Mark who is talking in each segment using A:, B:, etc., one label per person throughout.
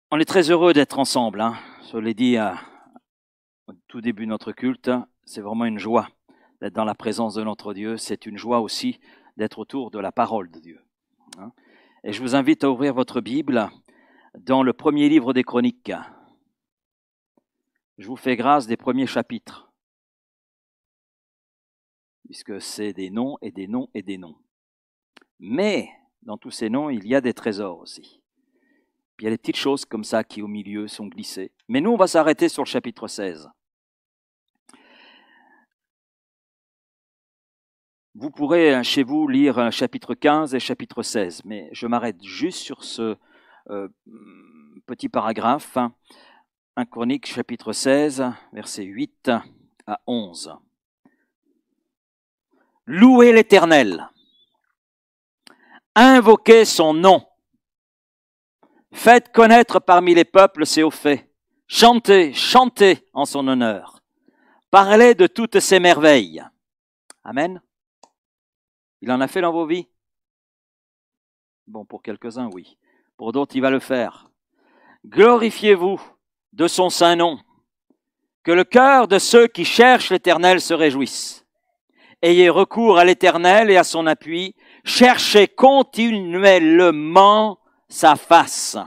A: On est très heureux d'être ensemble. Je l'ai dit au tout début de notre culte, c'est vraiment une joie d'être dans la présence de notre Dieu. C'est une joie aussi d'être autour de la parole de Dieu. Et je vous invite à ouvrir votre Bible dans le premier livre des Chroniques. Je vous fais grâce des premiers chapitres, puisque c'est des noms et des noms et des noms. Mais dans tous ces noms, il y a des trésors aussi. Puis il y a des petites choses comme ça qui au milieu sont glissées. Mais nous, on va s'arrêter sur le chapitre 16. Vous pourrez chez vous lire chapitre 15 et chapitre 16, mais je m'arrête juste sur ce petit paragraphe. 1 Chronique chapitre 16, versets 8 à 11. Louez l'Éternel, invoquez son nom, faites connaître parmi les peuples ses hauts faits, chantez, chantez en son honneur, parlez de toutes ses merveilles. Amen. Il en a fait dans vos vies? Bon, pour quelques-uns, oui. Pour d'autres, il va le faire. Glorifiez-vous de son saint nom. Que le cœur de ceux qui cherchent l'Éternel se réjouisse. Ayez recours à l'Éternel et à son appui. Cherchez continuellement sa face.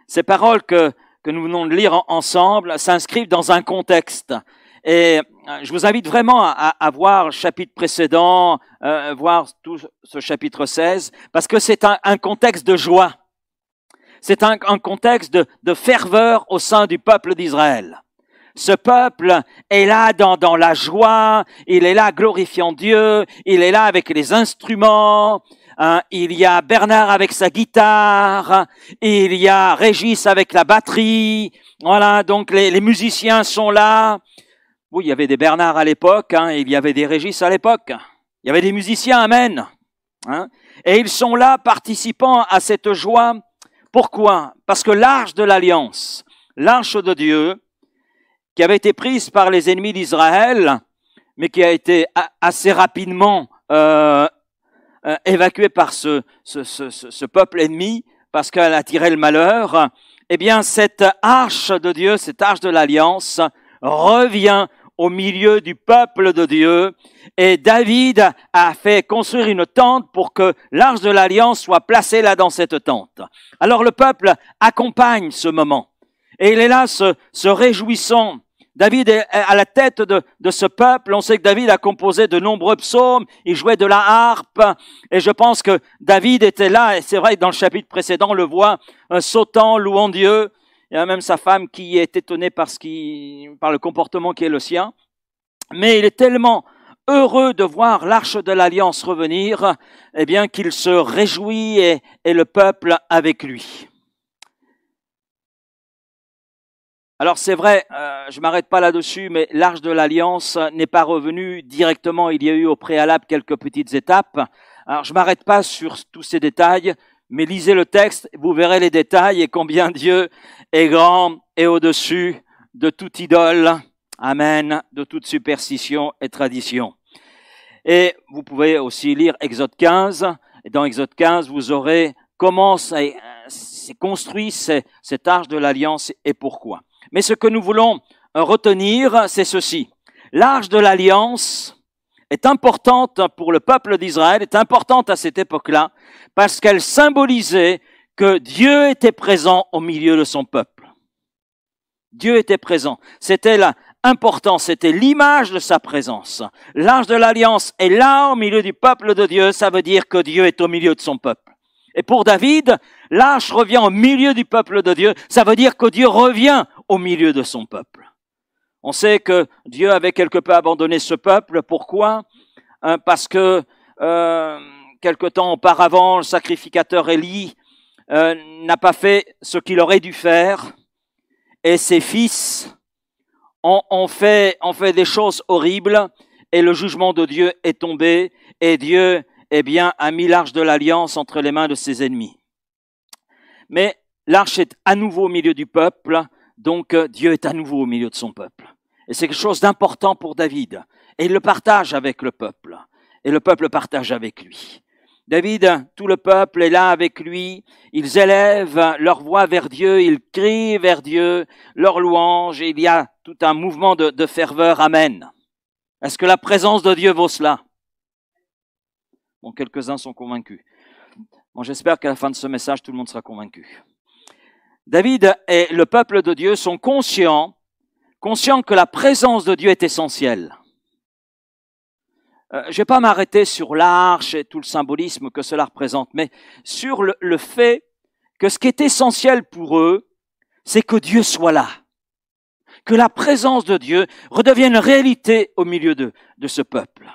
A: Ces paroles que nous venons de lire ensemble s'inscrivent dans un contexte. Et je vous invite vraiment à voir le chapitre précédent, voir tout ce chapitre 16, parce que c'est un contexte de joie. C'est un contexte de ferveur au sein du peuple d'Israël. Ce peuple est là dans la joie, il est là glorifiant Dieu, il est là avec les instruments, il y a Bernard avec sa guitare, il y a Régis avec la batterie, voilà, donc les musiciens sont là. Oui, il y avait des Bernard à l'époque, il y avait des Régis à l'époque, il y avait des musiciens, amen. Et ils sont là participant à cette joie. Pourquoi? Parce que l'arche de l'Alliance, l'arche de Dieu, qui avait été prise par les ennemis d'Israël, mais qui a été assez rapidement évacuée par ce peuple ennemi, parce qu'elle attirait le malheur, eh bien cette arche de Dieu, cette arche de l'Alliance, revient au milieu du peuple de Dieu, et David a fait construire une tente pour que l'arche de l'Alliance soit placée là dans cette tente. Alors le peuple accompagne ce moment, et il est là se réjouissant. David est à la tête de ce peuple. On sait que David a composé de nombreux psaumes, il jouait de la harpe, et je pense que David était là, et c'est vrai que dans le chapitre précédent, on le voit sautant, louant Dieu. Il y a même sa femme qui est étonnée par le comportement qui est le sien. Mais il est tellement heureux de voir l'arche de l'Alliance revenir, eh bien qu'il se réjouit et le peuple avec lui. Alors c'est vrai, je m'arrête pas là-dessus, mais l'arche de l'Alliance n'est pas revenue directement. Il y a eu au préalable quelques petites étapes. Alors je m'arrête pas sur tous ces détails, mais lisez le texte, vous verrez les détails et combien Dieu est grand et au-dessus de toute idole, amen, de toute superstition et tradition. Et vous pouvez aussi lire Exode 15, et dans Exode 15, vous aurez comment s'est construit cette arche de l'Alliance et pourquoi. Mais ce que nous voulons retenir, c'est ceci. L'arche de l'Alliance est importante pour le peuple d'Israël, est importante à cette époque-là, parce qu'elle symbolisait que Dieu était présent au milieu de son peuple. Dieu était présent. C'était là important, c'était l'image de sa présence. L'arche de l'Alliance est là au milieu du peuple de Dieu, ça veut dire que Dieu est au milieu de son peuple. Et pour David, l'arche revient au milieu du peuple de Dieu, ça veut dire que Dieu revient au milieu de son peuple. On sait que Dieu avait quelque peu abandonné ce peuple. Pourquoi? Parce que quelque temps auparavant, le sacrificateur Élie n'a pas fait ce qu'il aurait dû faire, et ses fils ont fait des choses horribles, et le jugement de Dieu est tombé, et Dieu, eh bien, a mis l'arche de l'Alliance entre les mains de ses ennemis. Mais l'arche est à nouveau au milieu du peuple, donc Dieu est à nouveau au milieu de son peuple. Et c'est quelque chose d'important pour David. Et il le partage avec le peuple. Et le peuple partage avec lui. David, tout le peuple est là avec lui, ils élèvent leur voix vers Dieu, ils crient vers Dieu, leur louange, et il y a tout un mouvement de ferveur, amen. Est-ce que la présence de Dieu vaut cela? Bon, quelques-uns sont convaincus. Bon, j'espère qu'à la fin de ce message, tout le monde sera convaincu. David et le peuple de Dieu sont conscients que la présence de Dieu est essentielle. Je ne vais pas m'arrêter sur l'arche et tout le symbolisme que cela représente, mais sur le fait que ce qui est essentiel pour eux, c'est que Dieu soit là, que la présence de Dieu redevienne réalité au milieu de ce peuple.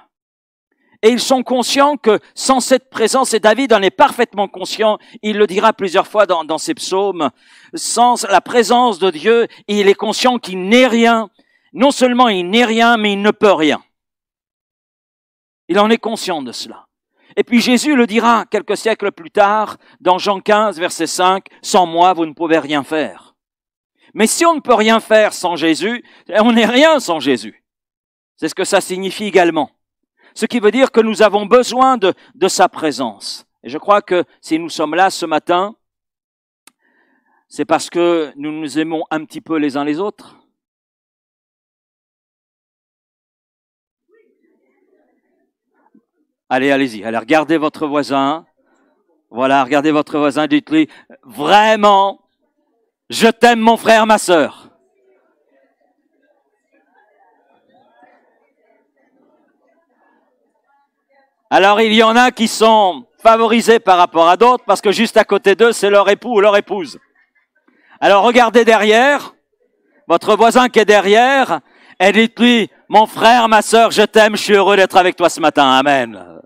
A: Et ils sont conscients que sans cette présence, et David en est parfaitement conscient, il le dira plusieurs fois dans ses psaumes, sans la présence de Dieu, il est conscient qu'il n'est rien. Non seulement il n'est rien, mais il ne peut rien. Il en est conscient de cela. Et puis Jésus le dira quelques siècles plus tard, dans Jean 15, verset 5, « Sans moi, vous ne pouvez rien faire. » Mais si on ne peut rien faire sans Jésus, on n'est rien sans Jésus. C'est ce que ça signifie également. Ce qui veut dire que nous avons besoin de sa présence. Et je crois que si nous sommes là ce matin, c'est parce que nous nous aimons un petit peu les uns les autres. Allez-y. Allez, regardez votre voisin. Voilà, regardez votre voisin, dites-lui, vraiment, je t'aime mon frère, ma sœur. Alors, il y en a qui sont favorisés par rapport à d'autres parce que juste à côté d'eux, c'est leur époux ou leur épouse. Alors, regardez derrière, votre voisin qui est derrière, et dites-lui, mon frère, ma sœur, je t'aime, je suis heureux d'être avec toi ce matin. Amen.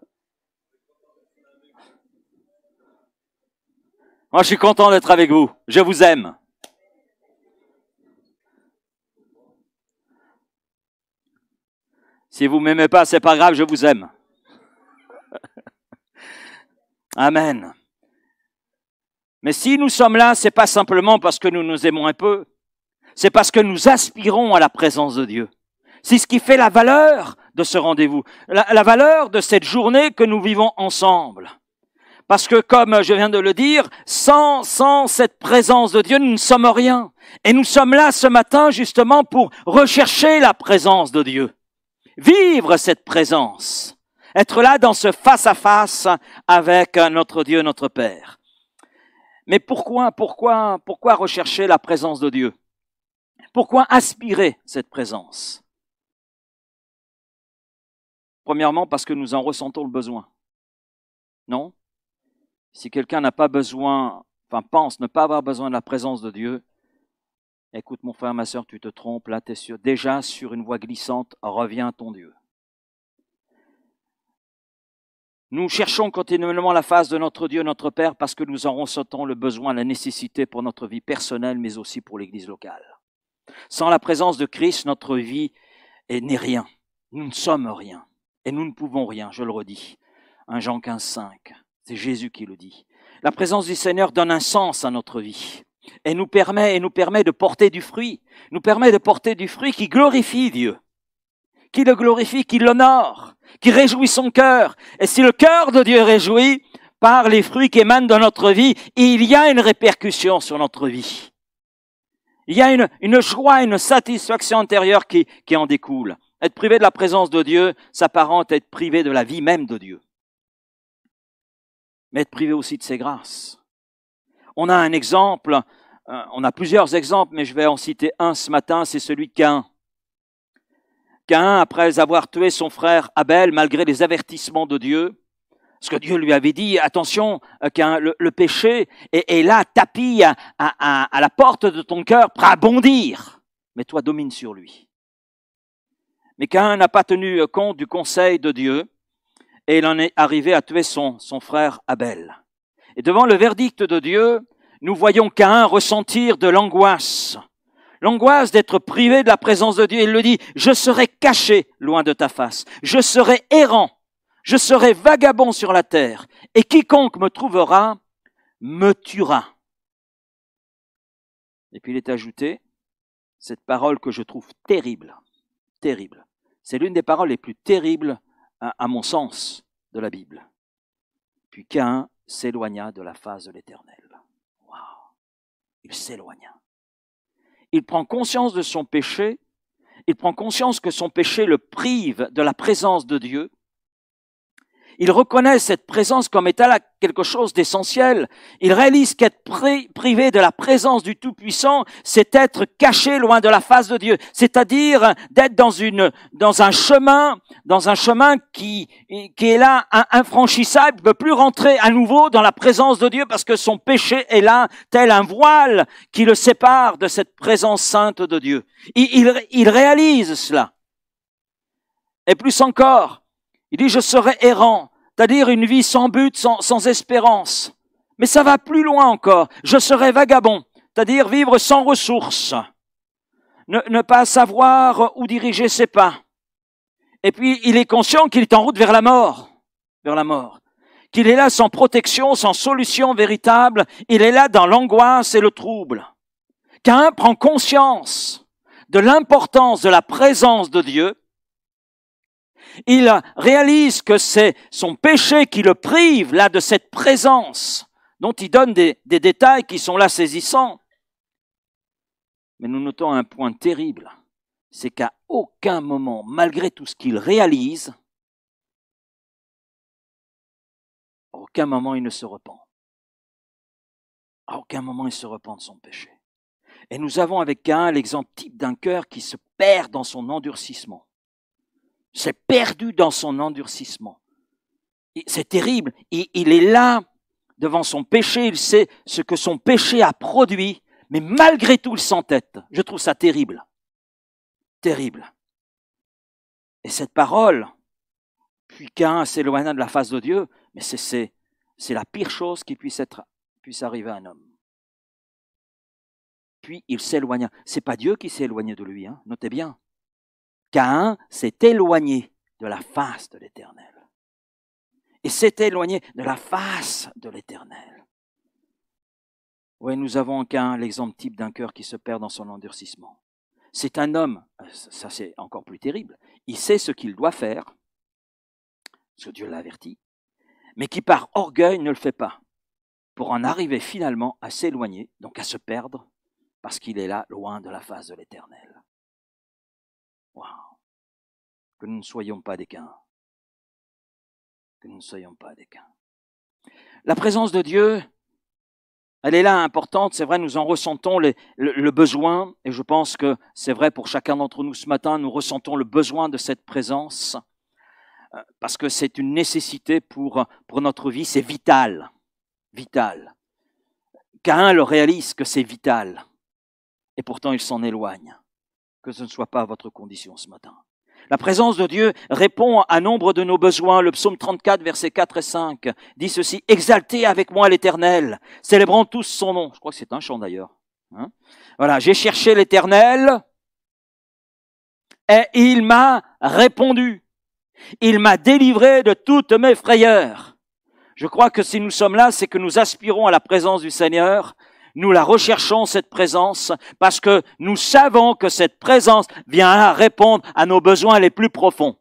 A: Moi, je suis content d'être avec vous. Je vous aime. Si vous m'aimez pas, c'est pas grave, je vous aime. Amen. Mais si nous sommes là, c'est pas simplement parce que nous nous aimons un peu. C'est parce que nous aspirons à la présence de Dieu. C'est ce qui fait la valeur de ce rendez-vous, la valeur de cette journée que nous vivons ensemble. Parce que, comme je viens de le dire, sans cette présence de Dieu, nous ne sommes rien. Et nous sommes là ce matin justement pour rechercher la présence de Dieu. Vivre cette présence. Être là dans ce face-à-face avec notre Dieu, notre Père. Mais pourquoi rechercher la présence de Dieu? Pourquoi aspirer cette présence? Premièrement, parce que nous en ressentons le besoin. Non? Si quelqu'un n'a pas besoin, pense ne pas avoir besoin de la présence de Dieu, écoute mon frère, ma sœur, tu te trompes, là tu es déjà sur une voie glissante, reviens à ton Dieu. Nous cherchons continuellement la face de notre Dieu, notre Père, parce que nous en ressentons le besoin, la nécessité pour notre vie personnelle, mais aussi pour l'Église locale. Sans la présence de Christ, notre vie n'est rien. Nous ne sommes rien. Et nous ne pouvons rien, je le redis. 1 Jean 15, 5. C'est Jésus qui le dit. La présence du Seigneur donne un sens à notre vie. Et nous permet de porter du fruit. Nous permet de porter du fruit qui glorifie Dieu. Qui le glorifie, qui l'honore, qui réjouit son cœur. Et si le cœur de Dieu est réjoui par les fruits qui émanent de notre vie, il y a une répercussion sur notre vie. Il y a une joie, une satisfaction intérieure qui en découle. Être privé de la présence de Dieu s'apparente à être privé de la vie même de Dieu. Mais être privé aussi de ses grâces. On a un exemple, on a plusieurs exemples, mais je vais en citer un ce matin, c'est celui de Caïn. Caïn, après avoir tué son frère Abel, malgré les avertissements de Dieu, parce que Dieu lui avait dit, attention, Caïn, le péché est là, tapis à la porte de ton cœur, prêt à bondir, mais toi domine sur lui. Mais Caïn n'a pas tenu compte du conseil de Dieu, et il en est arrivé à tuer son frère Abel. Et devant le verdict de Dieu, nous voyons Caïn ressentir de l'angoisse. L'angoisse d'être privé de la présence de Dieu. Il le dit, je serai caché loin de ta face. Je serai errant. Je serai vagabond sur la terre. Et quiconque me trouvera me tuera. Et puis il est ajouté cette parole que je trouve terrible. Terrible. C'est l'une des paroles les plus terribles à mon sens de la Bible. Puis Caïn s'éloigna de la face de l'Éternel. Waouh! Il s'éloigna. Il prend conscience de son péché, il prend conscience que son péché le prive de la présence de Dieu. Il reconnaît cette présence comme étant là quelque chose d'essentiel. Il réalise qu'être privé de la présence du Tout-Puissant, c'est être caché loin de la face de Dieu. C'est-à-dire d'être dans un chemin qui est là infranchissable. Il ne peut plus rentrer à nouveau dans la présence de Dieu parce que son péché est là, tel un voile qui le sépare de cette présence sainte de Dieu. Il réalise cela. Et plus encore, il dit, je serai errant, c'est-à-dire une vie sans but, sans espérance. Mais ça va plus loin encore. Je serai vagabond, c'est-à-dire vivre sans ressources, ne pas savoir où diriger ses pas. Et puis, il est conscient qu'il est en route vers la mort, qu'il est là sans protection, sans solution véritable. Il est là dans l'angoisse et le trouble. Caïn prend conscience de l'importance de la présence de Dieu. Il réalise que c'est son péché qui le prive là de cette présence dont il donne des détails qui sont là saisissants. Mais nous notons un point terrible, c'est qu'à aucun moment, malgré tout ce qu'il réalise, à aucun moment il ne se repent. À aucun moment il se repent de son péché. Et nous avons avec Caïn l'exemple type d'un cœur qui se perd dans son endurcissement. C'est perdu dans son endurcissement. C'est terrible. Il est là devant son péché, il sait ce que son péché a produit, mais malgré tout il s'entête. Je trouve ça terrible. Terrible. Et cette parole, puis Caïn s'éloigna de la face de Dieu, mais c'est la pire chose qui puisse arriver à un homme. Puis il s'éloigna. C'est pas Dieu qui s'est éloigné de lui, hein, notez bien. Caïn s'est éloigné de la face de l'Éternel. Et s'est éloigné de la face de l'Éternel. Oui, nous avons en Caïn l'exemple type d'un cœur qui se perd dans son endurcissement. C'est un homme, ça c'est encore plus terrible, il sait ce qu'il doit faire, parce que Dieu l'a averti, mais qui par orgueil ne le fait pas, pour en arriver finalement à s'éloigner, donc à se perdre, parce qu'il est là, loin de la face de l'Éternel. Waouh! Que nous ne soyons pas des Caïns. Que nous ne soyons pas des Caïns. La présence de Dieu, elle est là importante, c'est vrai, nous en ressentons le besoin, et je pense que c'est vrai pour chacun d'entre nous ce matin, nous ressentons le besoin de cette présence, parce que c'est une nécessité pour notre vie, c'est vital, vital. Caïn le réalise que c'est vital, et pourtant il s'en éloigne. Que ce ne soit pas votre condition ce matin. La présence de Dieu répond à nombre de nos besoins. Le psaume 34, versets 4 et 5 dit ceci, « Exaltez avec moi l'Éternel, célébrons tous son nom. » Je crois que c'est un chant d'ailleurs. Hein? Voilà, j'ai cherché l'Éternel et il m'a répondu. Il m'a délivré de toutes mes frayeurs. Je crois que si nous sommes là, c'est que nous aspirons à la présence du Seigneur. Nous la recherchons, cette présence, parce que nous savons que cette présence vient répondre à nos besoins les plus profonds.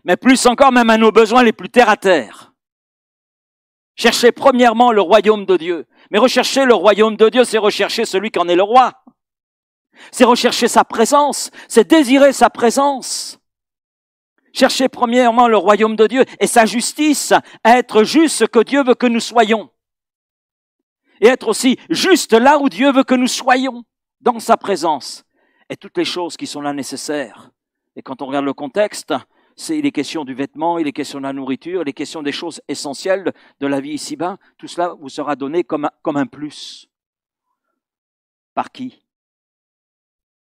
A: Mais plus encore même à nos besoins les plus terre à terre. Cherchez premièrement le royaume de Dieu. Mais rechercher le royaume de Dieu, c'est rechercher celui qui en est le roi. C'est rechercher sa présence, c'est désirer sa présence. Cherchez premièrement le royaume de Dieu et sa justice, être juste ce que Dieu veut que nous soyons. Et être aussi juste là où Dieu veut que nous soyons, dans sa présence. Et toutes les choses qui sont là nécessaires. Et quand on regarde le contexte, il est question du vêtement, il est question de la nourriture, il est question des choses essentielles de la vie ici-bas. Tout cela vous sera donné comme un plus. Par qui?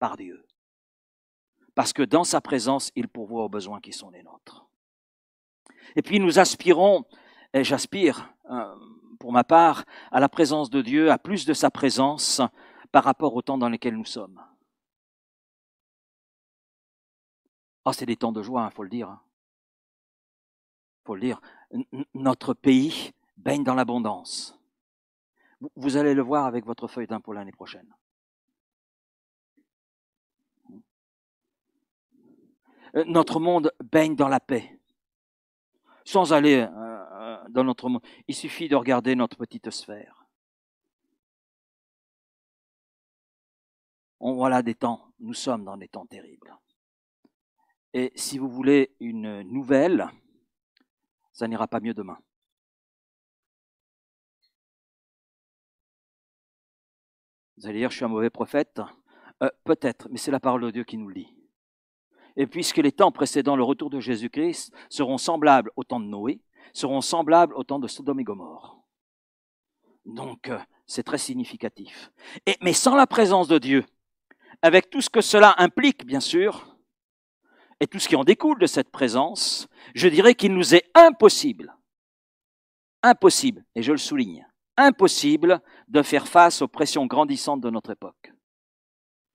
A: Par Dieu. Parce que dans sa présence, il pourvoit aux besoins qui sont les nôtres. Et puis nous aspirons, et j'aspire, pour ma part, à la présence de Dieu, à plus de sa présence par rapport au temps dans lequel nous sommes. Oh, c'est des temps de joie, faut le dire. Faut le dire. Notre pays baigne dans l'abondance. Vous allez le voir avec votre feuilleton pour l'année prochaine. Notre monde baigne dans la paix. Sans aller dans notre monde. Il suffit de regarder notre petite sphère. On voit là des temps, nous sommes dans des temps terribles. Et si vous voulez une nouvelle, ça n'ira pas mieux demain. Vous allez dire, je suis un mauvais prophète. Peut-être, mais c'est la parole de Dieu qui nous le dit. Et puisque les temps précédant le retour de Jésus-Christ seront semblables au temps de Noé, seront semblables au temps de Sodome et Gomorrhe. Donc, c'est très significatif. Mais sans la présence de Dieu, avec tout ce que cela implique, bien sûr, et tout ce qui en découle de cette présence, je dirais qu'il nous est impossible, et je le souligne, impossible de faire face aux pressions grandissantes de notre époque.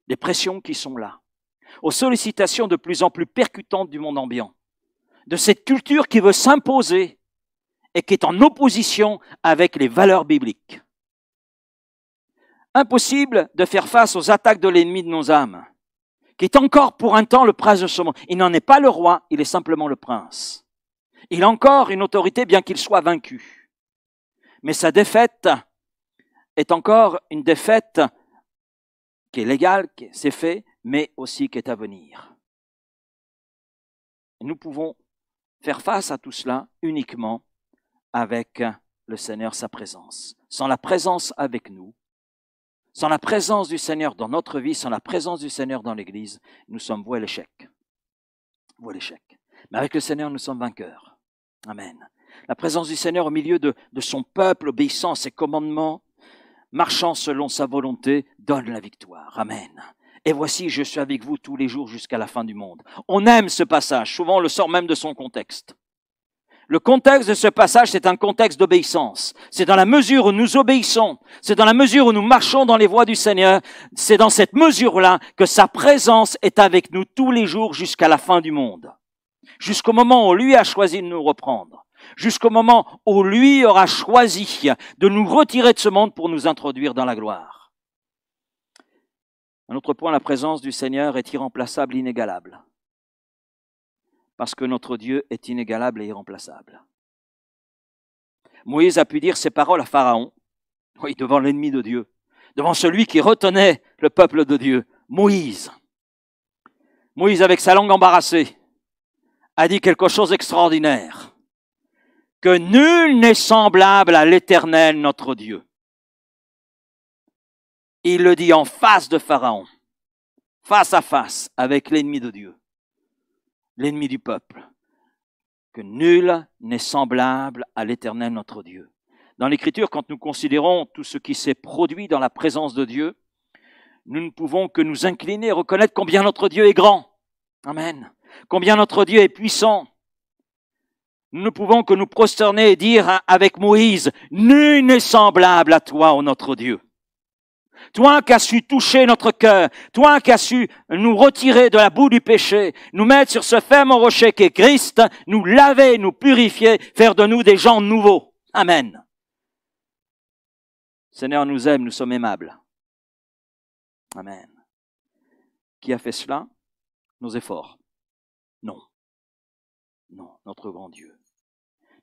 A: Les pressions qui sont là, aux sollicitations de plus en plus percutantes du monde ambiant, de cette culture qui veut s'imposer et qui est en opposition avec les valeurs bibliques. Impossible de faire face aux attaques de l'ennemi de nos âmes, qui est encore pour un temps le prince de ce monde. Il n'en est pas le roi, il est simplement le prince. Il a encore une autorité bien qu'il soit vaincu. Mais sa défaite est encore une défaite qui est légale, c'est fait, mais aussi qui est à venir. Et nous pouvons faire face à tout cela uniquement avec le Seigneur, sa présence. Sans la présence avec nous, sans la présence du Seigneur dans notre vie, sans la présence du Seigneur dans l'Église, nous sommes voués à l'échec. Voués à l'échec. Mais avec le Seigneur, nous sommes vainqueurs. Amen. La présence du Seigneur au milieu de son peuple, obéissant à ses commandements, marchant selon sa volonté, donne la victoire. Amen. Et voici, je suis avec vous tous les jours jusqu'à la fin du monde. On aime ce passage, souvent on le sort même de son contexte. Le contexte de ce passage, c'est un contexte d'obéissance. C'est dans la mesure où nous obéissons, c'est dans la mesure où nous marchons dans les voies du Seigneur, c'est dans cette mesure-là que sa présence est avec nous tous les jours jusqu'à la fin du monde. Jusqu'au moment où lui a choisi de nous reprendre. Jusqu'au moment où lui aura choisi de nous retirer de ce monde pour nous introduire dans la gloire. Un autre point, la présence du Seigneur est irremplaçable, inégalable. Parce que notre Dieu est inégalable et irremplaçable. Moïse a pu dire ces paroles à Pharaon, oui, devant l'ennemi de Dieu, devant celui qui retenait le peuple de Dieu. Moïse, avec sa langue embarrassée, a dit quelque chose d'extraordinaire. Que nul n'est semblable à l'Éternel, notre Dieu. Il le dit en face de Pharaon, face à face avec l'ennemi de Dieu, l'ennemi du peuple. Que nul n'est semblable à l'Éternel, notre Dieu. Dans l'Écriture, quand nous considérons tout ce qui s'est produit dans la présence de Dieu, nous ne pouvons que nous incliner et reconnaître combien notre Dieu est grand. Amen. Combien notre Dieu est puissant. Nous ne pouvons que nous prosterner et dire avec Moïse, nul n'est semblable à toi, ô notre Dieu. Toi qui as su toucher notre cœur, toi qui as su nous retirer de la boue du péché, nous mettre sur ce ferme rocher qu'est Christ, nous laver, nous purifier, faire de nous des gens nouveaux. Amen. Le Seigneur nous aime, nous sommes aimables. Amen. Qui a fait cela? Nos efforts? Non. Non, notre grand Dieu.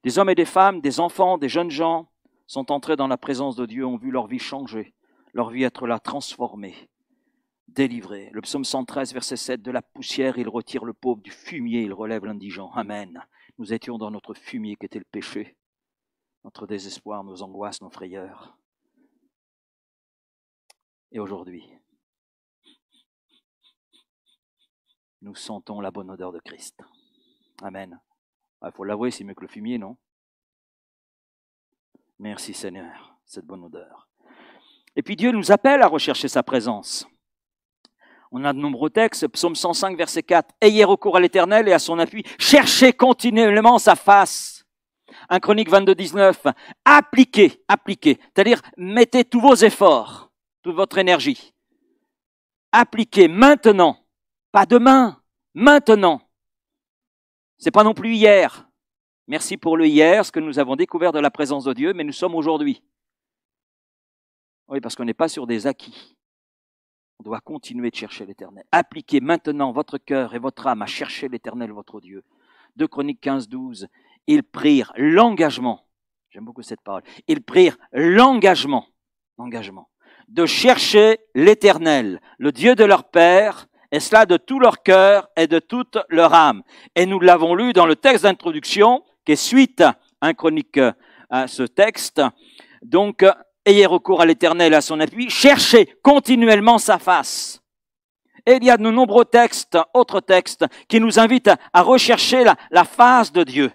A: Des hommes et des femmes, des enfants, des jeunes gens sont entrés dans la présence de Dieu, ont vu leur vie changer, leur vie être là transformée, délivrée. Le psaume 113, verset 7, de la poussière, il retire le pauvre, du fumier, il relève l'indigent. Amen. Nous étions dans notre fumier qui était le péché, notre désespoir, nos angoisses, nos frayeurs. Et aujourd'hui, nous sentons la bonne odeur de Christ. Amen. Il faut l'avouer, c'est mieux que le fumier, non? Merci Seigneur, cette bonne odeur. Et puis Dieu nous appelle à rechercher sa présence. On a de nombreux textes, psaume 105, verset 4. Ayez recours à l'Éternel et à son appui. Cherchez continuellement sa face. 1 Chronique 22, 19. Appliquez. C'est-à-dire, mettez tous vos efforts, toute votre énergie. Appliquez maintenant. Pas demain, maintenant. C'est pas non plus hier. Merci pour le hier, ce que nous avons découvert de la présence de Dieu, mais nous sommes aujourd'hui. Oui, parce qu'on n'est pas sur des acquis. On doit continuer de chercher l'Éternel. Appliquez maintenant votre cœur et votre âme à chercher l'Éternel, votre Dieu. 2 Chroniques 15, 12. Ils prirent l'engagement J'aime beaucoup cette parole. Ils prirent l'engagement de chercher l'Éternel, le Dieu de leur père, et cela de tout leur cœur et de toute leur âme. Et nous l'avons lu dans le texte d'introduction, qui est suite à 1 Chronique à ce texte. Donc, ayez recours à l'Éternel et à son appui, cherchez continuellement sa face. Et il y a de nombreux textes, autres textes, qui nous invitent à rechercher la face de Dieu.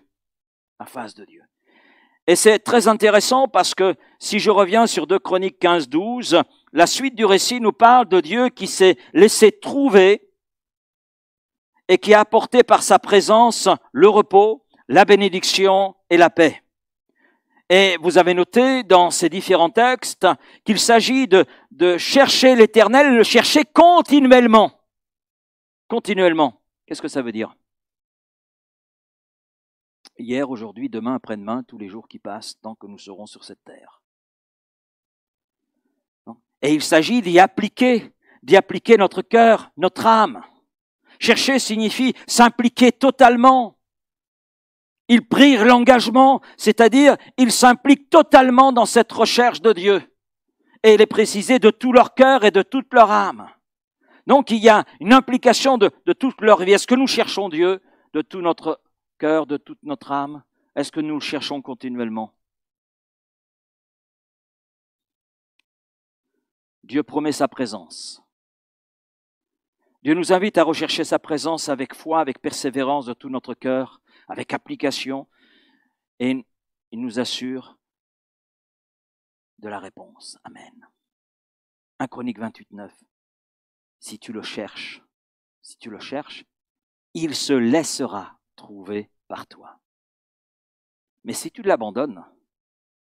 A: La face de Dieu. Et c'est très intéressant parce que si je reviens sur 2 Chroniques 15-12, la suite du récit nous parle de Dieu qui s'est laissé trouver et qui a apporté par sa présence le repos, la bénédiction et la paix. Et vous avez noté dans ces différents textes qu'il s'agit de chercher l'Éternel, le chercher continuellement. Continuellement. Qu'est-ce que ça veut dire? Hier, aujourd'hui, demain, après-demain, tous les jours qui passent, tant que nous serons sur cette terre. Et il s'agit d'y appliquer notre cœur, notre âme. Chercher signifie s'impliquer totalement. Ils prirent l'engagement, c'est-à-dire ils s'impliquent totalement dans cette recherche de Dieu. Et il est précisé de tout leur cœur et de toute leur âme. Donc il y a une implication de toute leur vie. Est-ce que nous cherchons Dieu de tout notre cœur, de toute notre âme? Est-ce que nous le cherchons continuellement? Dieu promet sa présence. Dieu nous invite à rechercher sa présence avec foi, avec persévérance de tout notre cœur, avec application, et il nous assure de la réponse. Amen. 1 Chronique 28-9. Si tu le cherches, il se laissera trouver par toi. Mais si tu l'abandonnes,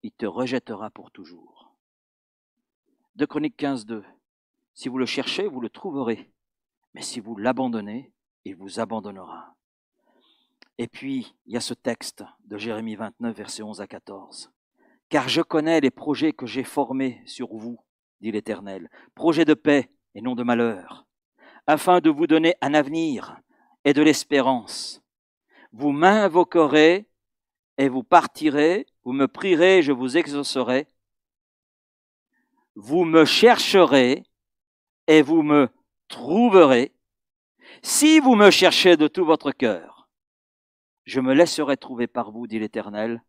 A: il te rejettera pour toujours. 2 Chroniques 15-2. Si vous le cherchez, vous le trouverez. Mais si vous l'abandonnez, il vous abandonnera. Et puis, il y a ce texte de Jérémie 29, versets 11 à 14. « Car je connais les projets que j'ai formés sur vous, dit l'Éternel, projets de paix et non de malheur, afin de vous donner un avenir et de l'espérance. Vous m'invoquerez et vous partirez, vous me prierez et je vous exaucerai. Vous me chercherez et vous me trouverez. Si vous me cherchez de tout votre cœur, je me laisserai trouver par vous, dit l'Éternel. »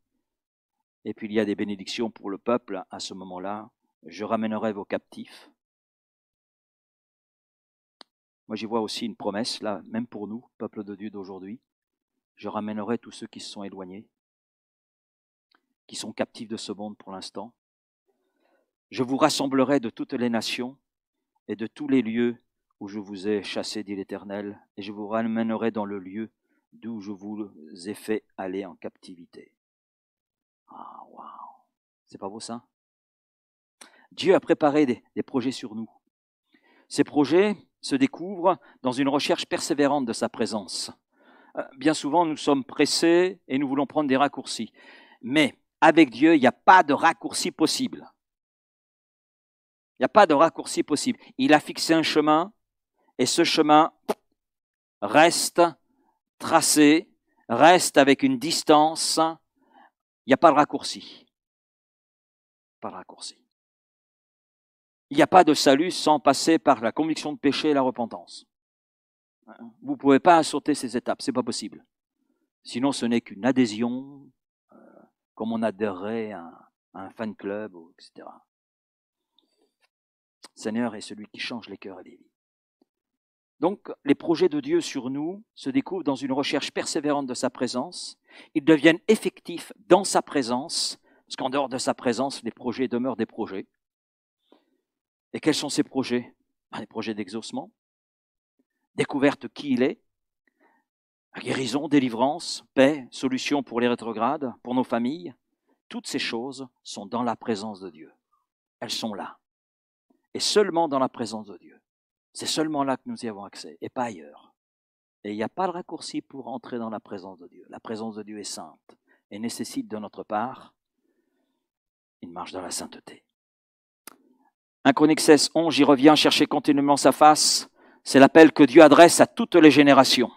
A: Et puis il y a des bénédictions pour le peuple à ce moment-là. Je ramènerai vos captifs. Moi j'y vois aussi une promesse, là, même pour nous, peuple de Dieu d'aujourd'hui. Je ramènerai tous ceux qui se sont éloignés, qui sont captifs de ce monde pour l'instant. Je vous rassemblerai de toutes les nations et de tous les lieux où je vous ai chassés, dit l'Éternel, et je vous ramènerai dans le lieu d'où je vous ai fait aller en captivité. Ah, waouh! C'est pas beau ça? Dieu a préparé des projets sur nous. Ces projets se découvrent dans une recherche persévérante de sa présence. Bien souvent, nous sommes pressés et nous voulons prendre des raccourcis. Mais avec Dieu, il n'y a pas de raccourci possible. Il n'y a pas de raccourci possible. Il a fixé un chemin et ce chemin reste tracé, reste avec une distance. Il n'y a pas de raccourci. Pas de raccourci. Il n'y a pas de salut sans passer par la conviction de péché et la repentance. Vous ne pouvez pas sauter ces étapes, ce n'est pas possible. Sinon, ce n'est qu'une adhésion, comme on adhérerait à un fan club, etc. Le Seigneur est celui qui change les cœurs et les vies. Donc, les projets de Dieu sur nous se découvrent dans une recherche persévérante de sa présence. Ils deviennent effectifs dans sa présence, parce qu'en dehors de sa présence, les projets demeurent des projets. Et quels sont ces projets? Des projets d'exaucement, découverte qui il est, guérison, délivrance, paix, solution pour les rétrogrades, pour nos familles. Toutes ces choses sont dans la présence de Dieu. Elles sont là. Et seulement dans la présence de Dieu. C'est seulement là que nous y avons accès, et pas ailleurs. Et il n'y a pas de raccourci pour entrer dans la présence de Dieu. La présence de Dieu est sainte et nécessite de notre part une marche dans la sainteté. 1 Chronique 16, 11, j'y reviens, chercher continuellement sa face. C'est l'appel que Dieu adresse à toutes les générations.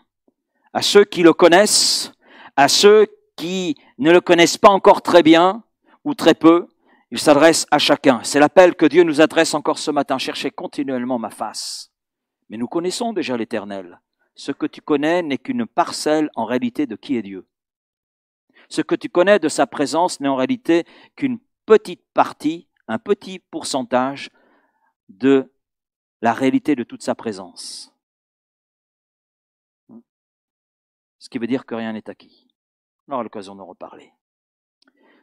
A: À ceux qui le connaissent, à ceux qui ne le connaissent pas encore très bien, ou très peu, il s'adresse à chacun. C'est l'appel que Dieu nous adresse encore ce matin. Cherchez continuellement ma face. Mais nous connaissons déjà l'Éternel. Ce que tu connais n'est qu'une parcelle en réalité de qui est Dieu. Ce que tu connais de sa présence n'est en réalité qu'une petite partie, un petit pourcentage de la réalité de toute sa présence. Ce qui veut dire que rien n'est acquis. On aura l'occasion d'en reparler.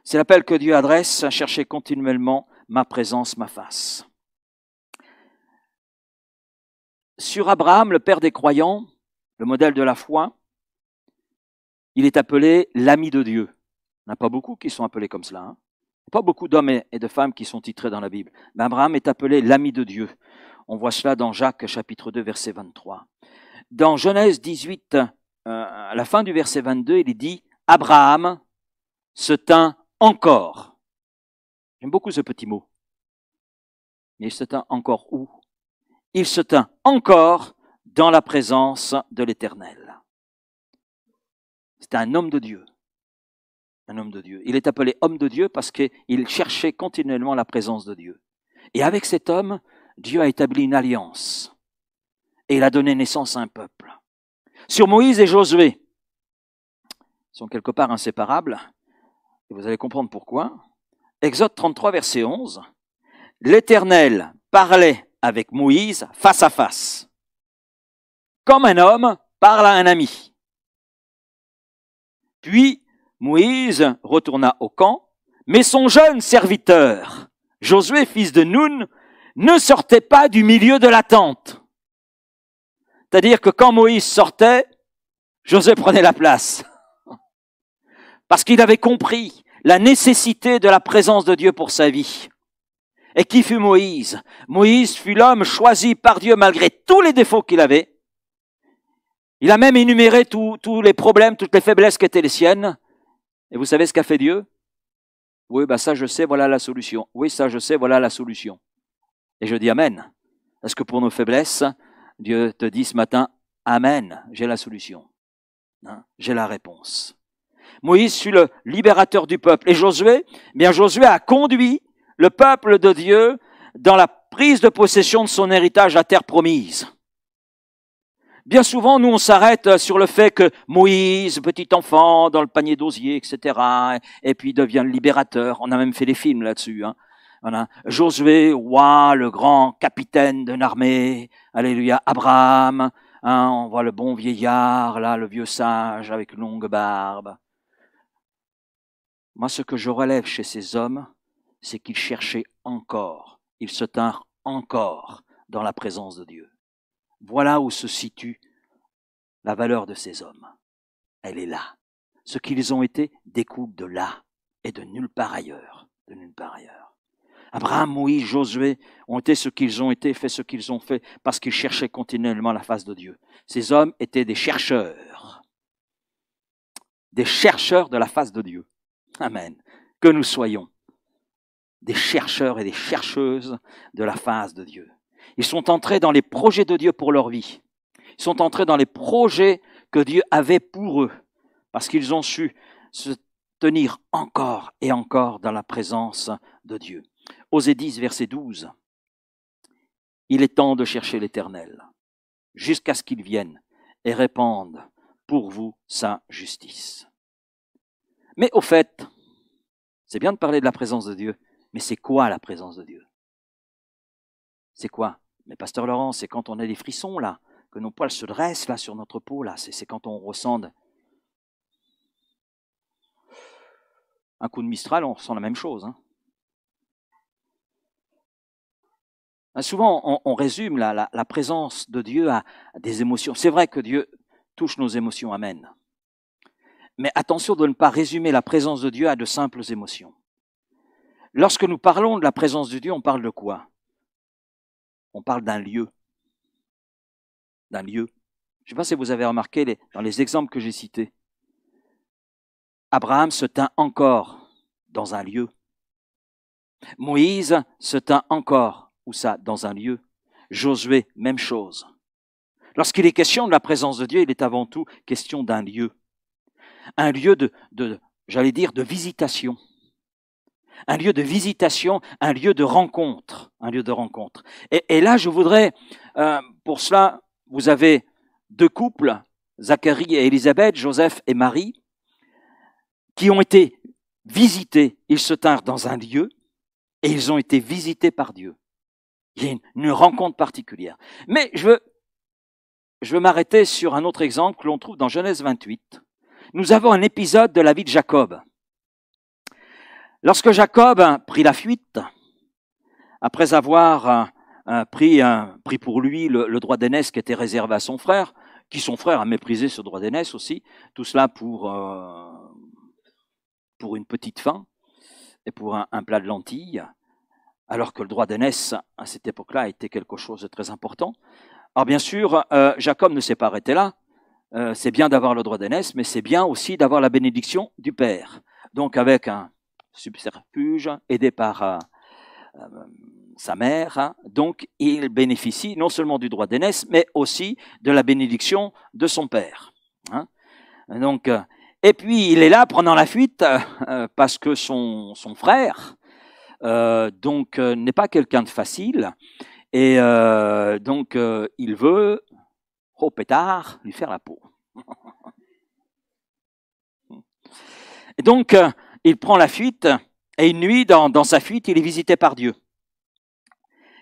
A: C'est l'appel que Dieu adresse à chercher continuellement ma présence, ma face. Sur Abraham, le père des croyants, le modèle de la foi, il est appelé l'ami de Dieu. Il n'y en a pas beaucoup qui sont appelés comme cela. Hein. Pas beaucoup d'hommes et de femmes qui sont titrés dans la Bible. Mais Abraham est appelé l'ami de Dieu. On voit cela dans Jacques chapitre 2, verset 23. Dans Genèse 18, à la fin du verset 22, il est dit « Abraham se tint encore ». J'aime beaucoup ce petit mot. Mais il se tint encore où? Il se tint encore dans la présence de l'Éternel. C'est un homme de Dieu. Un homme de Dieu. Il est appelé homme de Dieu parce qu'il cherchait continuellement la présence de Dieu. Et avec cet homme, Dieu a établi une alliance. Et il a donné naissance à un peuple. Sur Moïse et Josué, ils sont quelque part inséparables. Et vous allez comprendre pourquoi. Exode 33, verset 11. L'Éternel parlait avec Moïse face à face, comme un homme parle à un ami. Puis Moïse retourna au camp, mais son jeune serviteur, Josué, fils de Nun, ne sortait pas du milieu de la tente. C'est-à-dire que quand Moïse sortait, Josué prenait la place. Parce qu'il avait compris la nécessité de la présence de Dieu pour sa vie. Et qui fut Moïse? Moïse fut l'homme choisi par Dieu malgré tous les défauts qu'il avait. Il a même énuméré tous les problèmes, toutes les faiblesses qui étaient les siennes. Et vous savez ce qu'a fait Dieu? Oui, ça je sais, voilà la solution. Oui, ça je sais, voilà la solution. Et je dis Amen. Parce que pour nos faiblesses, Dieu te dit ce matin, Amen, j'ai la solution. Hein, j'ai la réponse. Moïse fut le libérateur du peuple. Et Josué, Josué a conduit le peuple de Dieu dans la prise de possession de son héritage, la terre promise. Bien souvent, nous, on s'arrête sur le fait que Moïse, petit enfant, dans le panier d'osier, etc., et puis devient le libérateur. On a même fait des films là-dessus. Hein. Voilà. Josué, roi, le grand capitaine d'une armée. Alléluia. Abraham, hein, on voit le bon vieillard, là, le vieux sage avec une longue barbe. Moi, ce que je relève chez ces hommes, c'est qu'ils cherchaient encore, ils se tinrent encore dans la présence de Dieu. Voilà où se situe la valeur de ces hommes. Elle est là. Ce qu'ils ont été découle de là et de nulle part ailleurs. De nulle part ailleurs. Abraham, Moïse, Josué ont été ce qu'ils ont été, fait ce qu'ils ont fait parce qu'ils cherchaient continuellement la face de Dieu. Ces hommes étaient des chercheurs de la face de Dieu. Amen. Que nous soyons des chercheurs et des chercheuses de la face de Dieu. Ils sont entrés dans les projets de Dieu pour leur vie. Ils sont entrés dans les projets que Dieu avait pour eux, parce qu'ils ont su se tenir encore et encore dans la présence de Dieu. Osée 10, verset 12. Il est temps de chercher l'Éternel, jusqu'à ce qu'il vienne et répande pour vous sa justice. Mais au fait, c'est bien de parler de la présence de Dieu, mais c'est quoi la présence de Dieu? C'est quoi? Mais pasteur Laurent, c'est quand on a des frissons là, que nos poils se dressent là sur notre peau là, c'est quand on ressent un coup de Mistral, on ressent la même chose. Hein. Souvent, on résume la présence de Dieu à des émotions. C'est vrai que Dieu touche nos émotions, amen. Mais attention de ne pas résumer la présence de Dieu à de simples émotions. Lorsque nous parlons de la présence de Dieu, on parle de quoi? On parle d'un lieu. D'un lieu. Je ne sais pas si vous avez remarqué dans les exemples que j'ai cités. Abraham se tint encore dans un lieu. Moïse se tint encore, où ça? Dans un lieu. Josué, même chose. Lorsqu'il est question de la présence de Dieu, il est avant tout question d'un lieu. Un lieu de visitation. un lieu de visitation, un lieu de rencontre, un lieu de rencontre. Et là, je voudrais, pour cela, vous avez deux couples, Zacharie et Élisabeth, Joseph et Marie, qui ont été visités. Ils se tinrent dans un lieu et ils ont été visités par Dieu. Il y a une rencontre particulière. Mais je veux m'arrêter sur un autre exemple que l'on trouve dans Genèse 28. Nous avons un épisode de la vie de Jacob. Lorsque Jacob prit la fuite, après avoir pris pour lui le droit d'aînesse qui était réservé à son frère, qui son frère a méprisé ce droit d'aînesse aussi, tout cela pour une petite faim et pour un plat de lentilles, alors que le droit d'aînesse à cette époque-là était quelque chose de très important. Alors bien sûr, Jacob ne s'est pas arrêté là. C'est bien d'avoir le droit d'aînesse, mais c'est bien aussi d'avoir la bénédiction du père. Donc avec un subterfuge aidé par sa mère, donc il bénéficie non seulement du droit d'aînesse, mais aussi de la bénédiction de son père. Donc, et puis il est là prenant la fuite parce que son frère n'est pas quelqu'un de facile et donc il veut au pétard lui faire la peau. Et donc il prend la fuite et une nuit dans sa fuite il est visité par Dieu.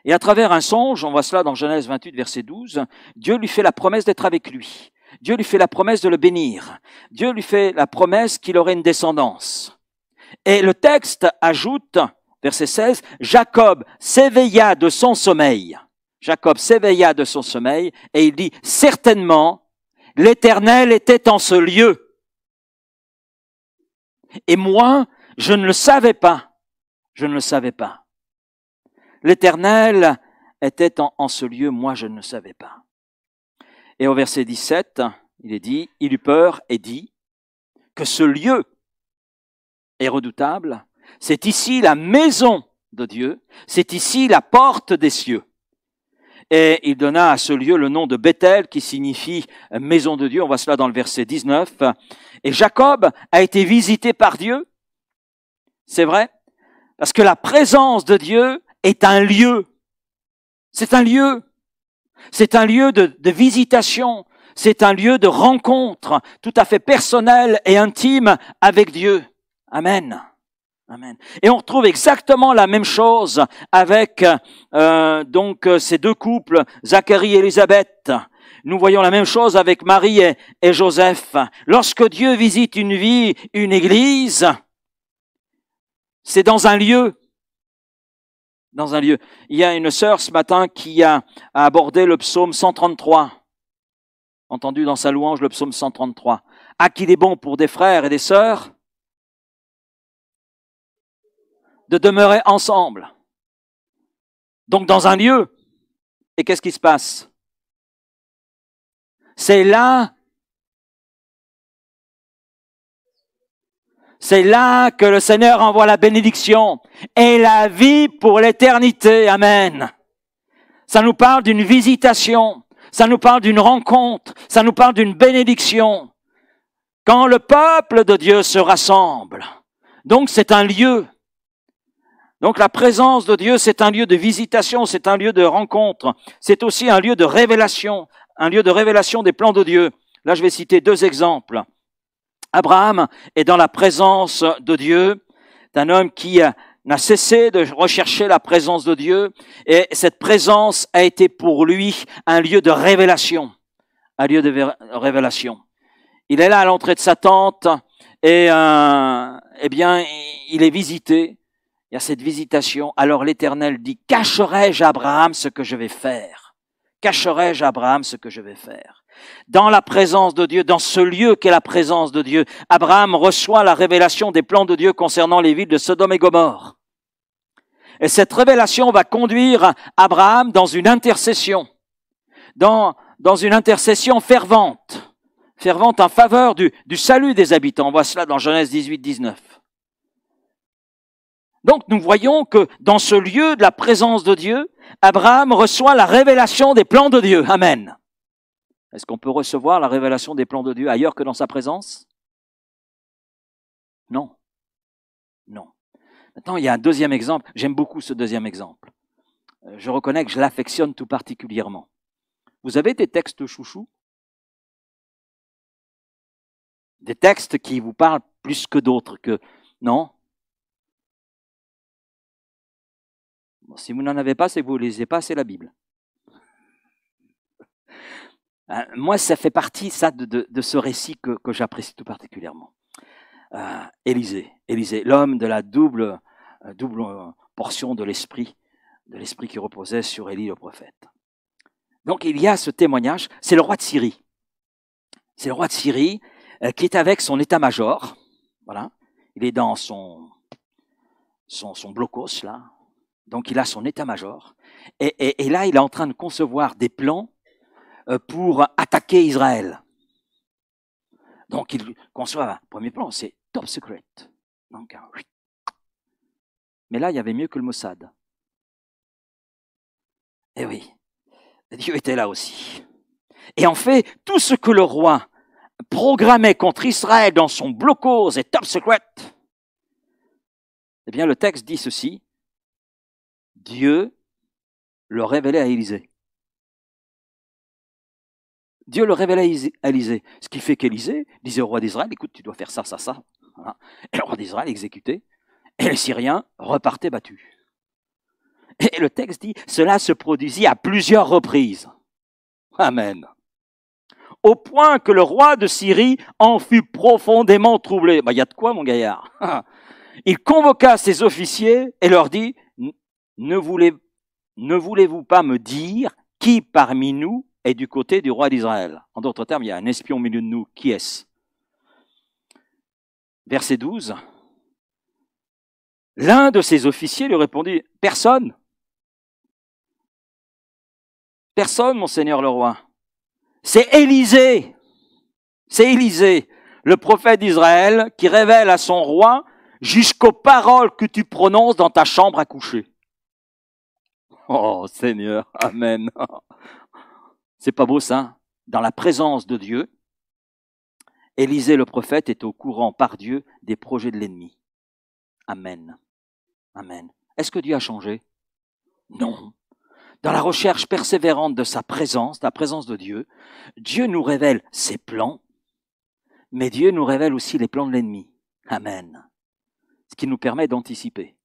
A: Et à travers un songe, on voit cela dans Genèse 28 verset 12, Dieu lui fait la promesse d'être avec lui. Dieu lui fait la promesse de le bénir. Dieu lui fait la promesse qu'il aurait une descendance. Et le texte ajoute, verset 16, Jacob s'éveilla de son sommeil. Jacob s'éveilla de son sommeil et il dit, certainement, l'Éternel était en ce lieu. Et moi, je ne le savais pas. Je ne le savais pas. L'Éternel était en ce lieu, moi je ne le savais pas. Et au verset 17, il est dit, il eut peur et dit que ce lieu est redoutable. C'est ici la maison de Dieu, c'est ici la porte des cieux. Et il donna à ce lieu le nom de Bethel, qui signifie maison de Dieu. On voit cela dans le verset 19. Et Jacob a été visité par Dieu. C'est vrai, parce que la présence de Dieu est un lieu. C'est un lieu. C'est un lieu de visitation. C'est un lieu de rencontre tout à fait personnel et intime avec Dieu. Amen. Amen. Et on retrouve exactement la même chose avec ces deux couples, Zacharie et Élisabeth. Nous voyons la même chose avec Marie et Joseph. Lorsque Dieu visite une vie, une église, c'est dans un lieu. Dans un lieu. Il y a une sœur ce matin qui a abordé le psaume 133. Entendu dans sa louange le psaume 133. À qu'il est bon pour des frères et des sœurs de demeurer ensemble. Donc dans un lieu. Et qu'est-ce qui se passe? C'est là que le Seigneur envoie la bénédiction et la vie pour l'éternité. Amen. Ça nous parle d'une visitation, ça nous parle d'une rencontre, ça nous parle d'une bénédiction. Quand le peuple de Dieu se rassemble, donc c'est un lieu. Donc la présence de Dieu, c'est un lieu de visitation, c'est un lieu de rencontre, c'est aussi un lieu de révélation des plans de Dieu. Là, je vais citer deux exemples. Abraham est dans la présence de Dieu, d'un homme qui n'a cessé de rechercher la présence de Dieu, et cette présence a été pour lui un lieu de révélation, un lieu de révélation. Il est là à l'entrée de sa tente, et il est visité. Il y a cette visitation. Alors l'Éternel dit, cacherai-je à Abraham ce que je vais faire? Cacherai-je à Abraham ce que je vais faire? Dans la présence de Dieu, dans ce lieu qu'est la présence de Dieu, Abraham reçoit la révélation des plans de Dieu concernant les villes de Sodome et Gomorrhe. Et cette révélation va conduire Abraham dans une intercession, dans une intercession fervente en faveur du salut des habitants. On voit cela dans Genèse 18, 19. Donc nous voyons que dans ce lieu de la présence de Dieu, Abraham reçoit la révélation des plans de Dieu. Amen. Est-ce qu'on peut recevoir la révélation des plans de Dieu ailleurs que dans sa présence? Non. Non. Maintenant, il y a un deuxième exemple. J'aime beaucoup ce deuxième exemple. Je reconnais que je l'affectionne tout particulièrement. Vous avez des textes chouchous? Des textes qui vous parlent plus que d'autres que... Non? Bon, si vous n'en avez pas, c'est que vous ne lisez pas, c'est la Bible. Moi, ça fait partie ça, de ce récit que j'apprécie tout particulièrement. Élisée, l'homme de la double portion de l'esprit qui reposait sur Élie le prophète. Donc il y a ce témoignage, c'est le roi de Syrie. C'est le roi de Syrie qui est avec son état-major. Voilà, il est dans son blocos là. Donc il a son état-major. Et là, il est en train de concevoir des plans pour attaquer Israël. Donc il conçoit un premier plan, c'est top secret. Donc, mais là, il y avait mieux que le Mossad. Eh oui, Dieu était là aussi. Et en fait, tout ce que le roi programmait contre Israël dans son blocos et top secret, eh bien le texte dit ceci, Dieu le révélait à Élisée. Dieu le révélait à Élisée. Ce qui fait qu'Élisée disait au roi d'Israël, écoute, tu dois faire ça, ça, ça. Voilà. Et le roi d'Israël exécutait, et les Syriens repartaient battus. Et le texte dit, cela se produisit à plusieurs reprises. Amen. Au point que le roi de Syrie en fut profondément troublé. Il y a de quoi, mon gaillard? Il convoqua ses officiers et leur dit, ne voulez-vous pas me dire qui parmi nous est du côté du roi d'Israël? En d'autres termes, il y a un espion au milieu de nous. Qui est-ce? Verset 12. L'un de ses officiers lui répondit, personne. Personne, mon seigneur le roi. C'est Élisée. C'est Élisée, le prophète d'Israël, qui révèle à son roi jusqu'aux paroles que tu prononces dans ta chambre à coucher. Oh Seigneur, amen. C'est pas beau ça? Dans la présence de Dieu, Élisée le prophète est au courant par Dieu des projets de l'ennemi. Amen. Amen. Est-ce que Dieu a changé? Non. Dans la recherche persévérante de sa présence, la présence de Dieu, Dieu nous révèle ses plans, mais Dieu nous révèle aussi les plans de l'ennemi. Amen. Ce qui nous permet d'anticiper.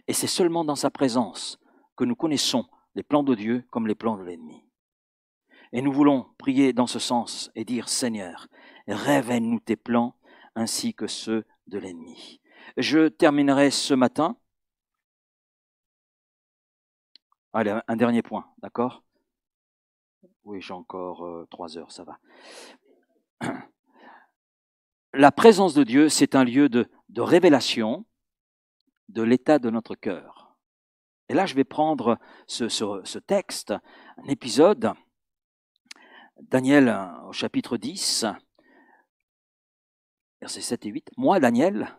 A: Et c'est seulement dans sa présence que nous connaissons les plans de Dieu comme les plans de l'ennemi. Et nous voulons prier dans ce sens et dire, Seigneur, révèle-nous tes plans ainsi que ceux de l'ennemi. Je terminerai ce matin. Allez, un dernier point, d'accord? Oui, j'ai encore 3 heures, ça va. La présence de Dieu, c'est un lieu de révélation de l'état de notre cœur. Et là, je vais prendre ce texte, un épisode, Daniel au chapitre 10, versets 7 et 8. Moi, Daniel,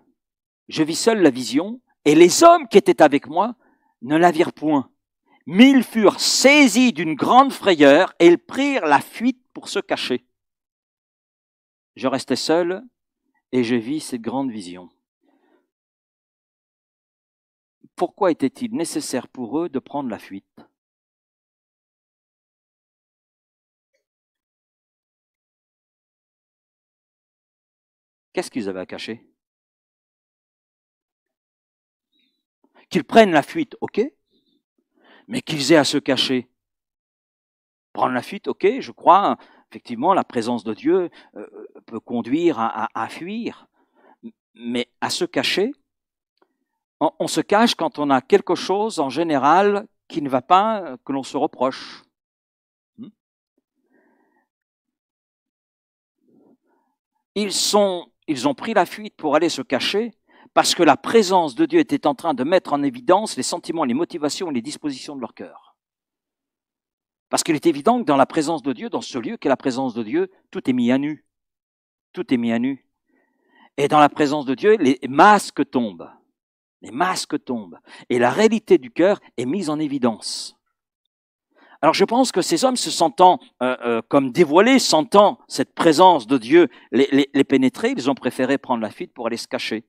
A: je vis seul la vision, et les hommes qui étaient avec moi ne la virent point. Mais ils furent saisis d'une grande frayeur et ils prirent la fuite pour se cacher. Je restais seul et je vis cette grande vision. Pourquoi était-il nécessaire pour eux de prendre la fuite? Qu'est-ce qu'ils avaient à cacher? Qu'ils prennent la fuite, ok, mais qu'ils aient à se cacher. Prendre la fuite, ok, je crois, effectivement, la présence de Dieu peut conduire à fuir, mais à se cacher, on se cache quand on a quelque chose en général qui ne va pas, que l'on se reproche. Ils ont pris la fuite pour aller se cacher parce que la présence de Dieu était en train de mettre en évidence les sentiments, les motivations et les dispositions de leur cœur. Parce qu'il est évident que dans la présence de Dieu, dans ce lieu qu'est la présence de Dieu, tout est mis à nu. Tout est mis à nu. Et dans la présence de Dieu, les masques tombent. Les masques tombent. Et la réalité du cœur est mise en évidence. Alors je pense que ces hommes se sentant comme dévoilés, sentant cette présence de Dieu les pénétrer, ils ont préféré prendre la fuite pour aller se cacher.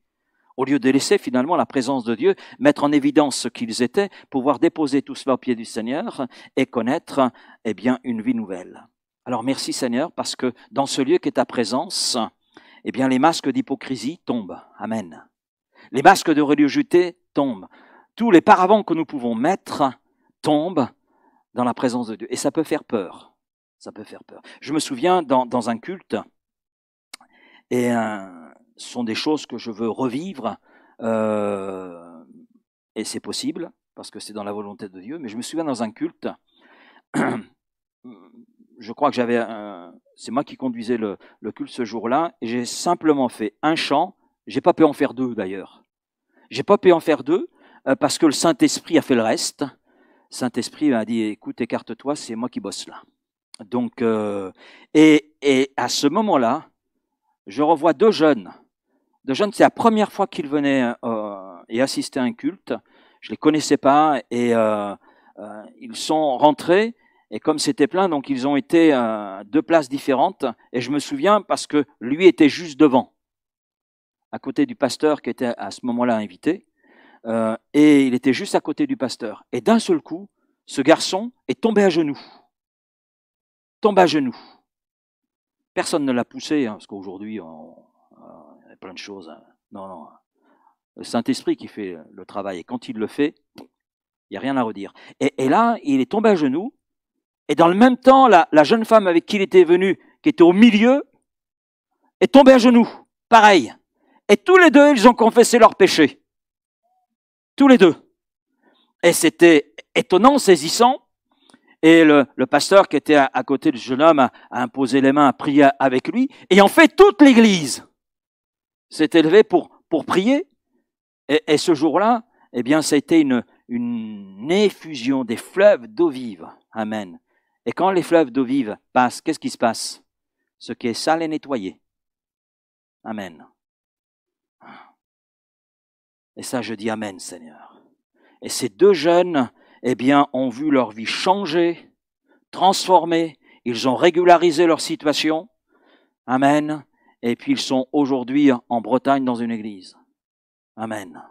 A: au lieu de laisser finalement la présence de Dieu mettre en évidence ce qu'ils étaient, pouvoir déposer tout cela aux pieds du Seigneur et connaître eh bien une vie nouvelle. Alors merci Seigneur, parce que dans ce lieu qui est ta présence, eh bien les masques d'hypocrisie tombent. Amen. Les masques de religiosité tombent. Tous les paravents que nous pouvons mettre tombent dans la présence de Dieu. Et ça peut faire peur. Ça peut faire peur. Je me souviens dans un culte, et ce sont des choses que je veux revivre, et c'est possible, parce que c'est dans la volonté de Dieu, mais je me souviens dans un culte, je crois que c'est moi qui conduisais le culte ce jour-là, et j'ai simplement fait un chant, j'ai pas pu en faire deux d'ailleurs. J'ai pas pu en faire deux, parce que le Saint-Esprit a fait le reste. Le Saint-Esprit m'a dit, écoute, écarte-toi, c'est moi qui bosse là. Donc, et à ce moment-là, je revois deux jeunes, c'est la première fois qu'ils venaient et assistaient à un culte. Je les connaissais pas et ils sont rentrés et comme c'était plein, donc ils ont été deux places différentes. Et je me souviens parce que lui était juste devant, à côté du pasteur qui était à ce moment-là invité, et il était juste à côté du pasteur. Et d'un seul coup, ce garçon est tombé à genoux. Personne ne l'a poussé, parce qu'aujourd'hui, il y a plein de choses. Non. Le Saint-Esprit qui fait le travail. Et quand il le fait, il n'y a rien à redire. Et là, il est tombé à genoux. Et dans le même temps, la jeune femme avec qui il était venu, qui était au milieu, est tombée à genoux. Pareil. Et tous les deux, ils ont confessé leurs péchés. Tous les deux. Et c'était étonnant, saisissant. Et le pasteur qui était à côté du jeune homme a imposé les mains, a prié avec lui. Et en fait, toute l'église s'est élevée pour prier. Et ce jour-là, eh bien, ça a été une effusion des fleuves d'eau vive. Amen. Et quand les fleuves d'eau vive passent, qu'est-ce qui se passe? Ce qui est sale est nettoyé. Amen. Et ça, je dis Amen, Seigneur. Et ces deux jeunes, eh bien, ont vu leur vie changer, transformer. Ils ont régularisé leur situation. Amen. Et puis, ils sont aujourd'hui en Bretagne dans une église. Amen.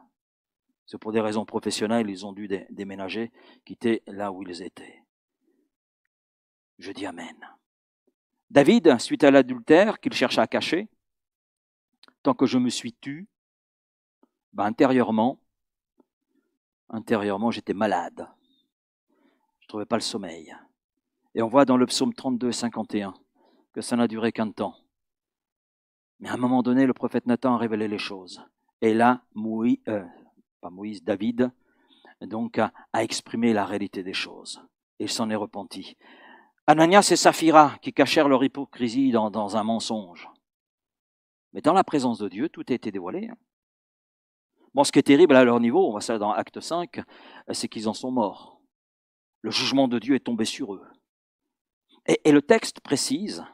A: C'est pour des raisons professionnelles, ils ont dû déménager, quitter là où ils étaient. Je dis Amen. David, suite à l'adultère qu'il chercha à cacher, tant que je me suis tu, intérieurement, j'étais malade. Je ne trouvais pas le sommeil. Et on voit dans le psaume 32, 51 que ça n'a duré qu'un temps. Mais à un moment donné, le prophète Nathan a révélé les choses. Et là, David, donc, a exprimé la réalité des choses. Et il s'en est repenti. Ananias et Saphira, qui cachèrent leur hypocrisie dans un mensonge. Mais dans la présence de Dieu, tout a été dévoilé. Bon, ce qui est terrible à leur niveau, on voit ça dans Acte 5, c'est qu'ils en sont morts. Le jugement de Dieu est tombé sur eux. Et le texte précise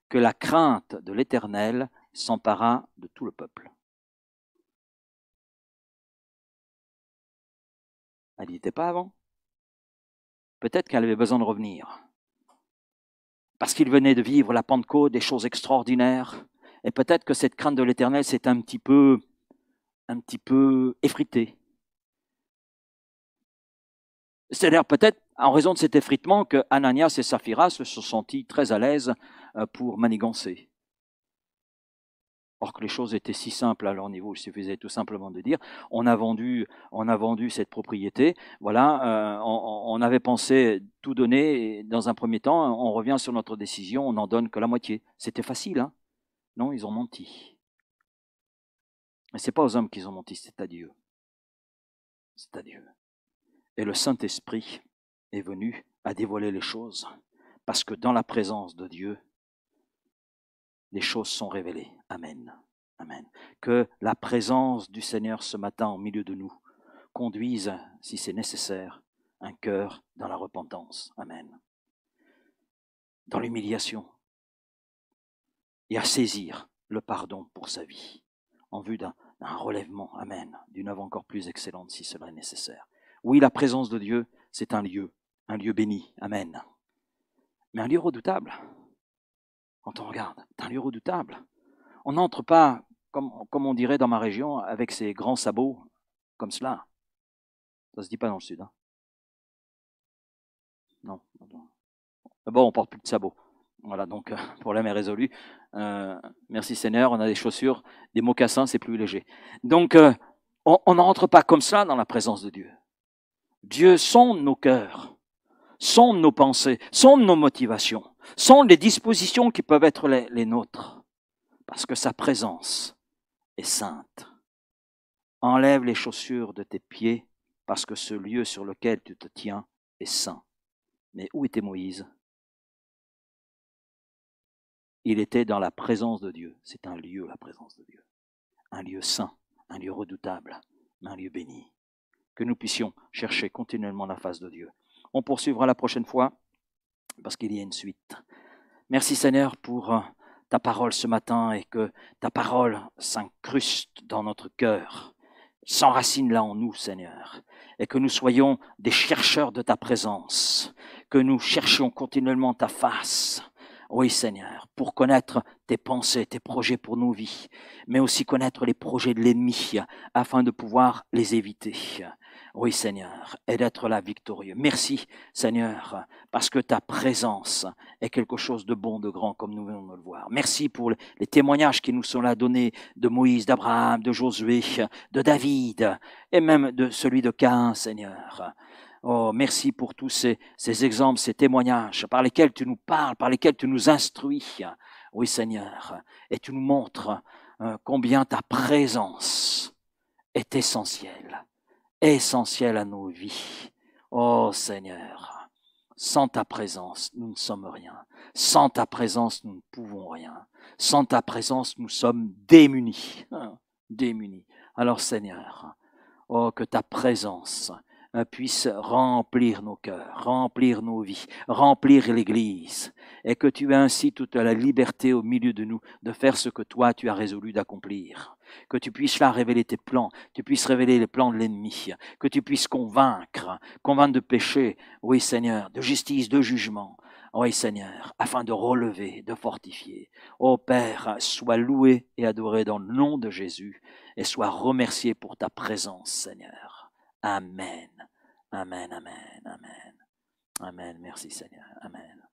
A: que la crainte de l'Éternel s'empara de tout le peuple. Elle n'y était pas avant. Peut-être qu'elle avait besoin de revenir. Parce qu'il venait de vivre la Pentecôte, des choses extraordinaires. Et peut-être que cette crainte de l'Éternel s'est un petit peu effritée. C'est-à-dire peut-être en raison de cet effritement que Ananias et Saphira se sont sentis très à l'aise pour manigancer. Or que les choses étaient si simples à leur niveau, il suffisait tout simplement de dire on a vendu cette propriété, voilà, on avait pensé tout donner, et dans un premier temps, on revient sur notre décision, on n'en donne que la moitié. C'était facile, hein? Non, ils ont menti. Mais ce n'est pas aux hommes qu'ils ont menti, c'est à Dieu. C'est à Dieu. Et le Saint-Esprit est venu à dévoiler les choses, parce que dans la présence de Dieu, les choses sont révélées. Amen. Amen. Que la présence du Seigneur ce matin au milieu de nous conduise, si c'est nécessaire, un cœur dans la repentance. Amen. Dans l'humiliation. Et à saisir le pardon pour sa vie, en vue d'un relèvement. Amen. D'une œuvre encore plus excellente si cela est nécessaire. Oui, la présence de Dieu, c'est un lieu béni. Amen. Mais un lieu redoutable. Quand on regarde, c'est un lieu redoutable. On n'entre pas comme on dirait dans ma région, avec ses grands sabots, comme cela. Ça se dit pas dans le sud. Hein. Non. Bon, on porte plus de sabots. Voilà, donc problème est résolu. Merci Seigneur, on a des chaussures, des mocassins, c'est plus léger. Donc, on ne rentre pas comme ça dans la présence de Dieu. Dieu sonde nos cœurs, sonde nos pensées, sonde nos motivations, sonde les dispositions qui peuvent être les nôtres, parce que sa présence est sainte. Enlève les chaussures de tes pieds, parce que ce lieu sur lequel tu te tiens est saint. Mais où était Moïse? Il était dans la présence de Dieu. C'est un lieu, la présence de Dieu. Un lieu saint, un lieu redoutable, un lieu béni. Que nous puissions chercher continuellement la face de Dieu. On poursuivra la prochaine fois, parce qu'il y a une suite. Merci Seigneur pour ta parole ce matin et que ta parole s'incruste dans notre cœur, s'enracine là en nous, Seigneur, et que nous soyons des chercheurs de ta présence, que nous cherchions continuellement ta face. Oui, Seigneur, pour connaître tes pensées, tes projets pour nos vies, mais aussi connaître les projets de l'ennemi afin de pouvoir les éviter. Oui, Seigneur, et d'être là victorieux. Merci, Seigneur, parce que ta présence est quelque chose de bon, de grand, comme nous venons de le voir. Merci pour les témoignages qui nous sont là donnés de Moïse, d'Abraham, de Josué, de David, et même de celui de Caïn, Seigneur. Oh, merci pour tous ces exemples, ces témoignages par lesquels tu nous parles, par lesquels tu nous instruis. Oui, Seigneur, et tu nous montres combien ta présence est essentielle à nos vies. Oh, Seigneur, sans ta présence, nous ne sommes rien. Sans ta présence, nous ne pouvons rien. Sans ta présence, nous sommes démunis. Démunis. Alors, Seigneur, oh, que ta présence puisse remplir nos cœurs, remplir nos vies, remplir l'Église, et que tu aies ainsi toute la liberté au milieu de nous de faire ce que toi tu as résolu d'accomplir. Que tu puisses là révéler tes plans, que tu puisses révéler les plans de l'ennemi, que tu puisses convaincre de péché, oui Seigneur, de justice, de jugement, oui Seigneur, afin de relever, de fortifier. Ô Père, sois loué et adoré dans le nom de Jésus, et sois remercié pour ta présence, Seigneur. Amen. Amen, amen, amen. Amen. Merci Seigneur. Amen.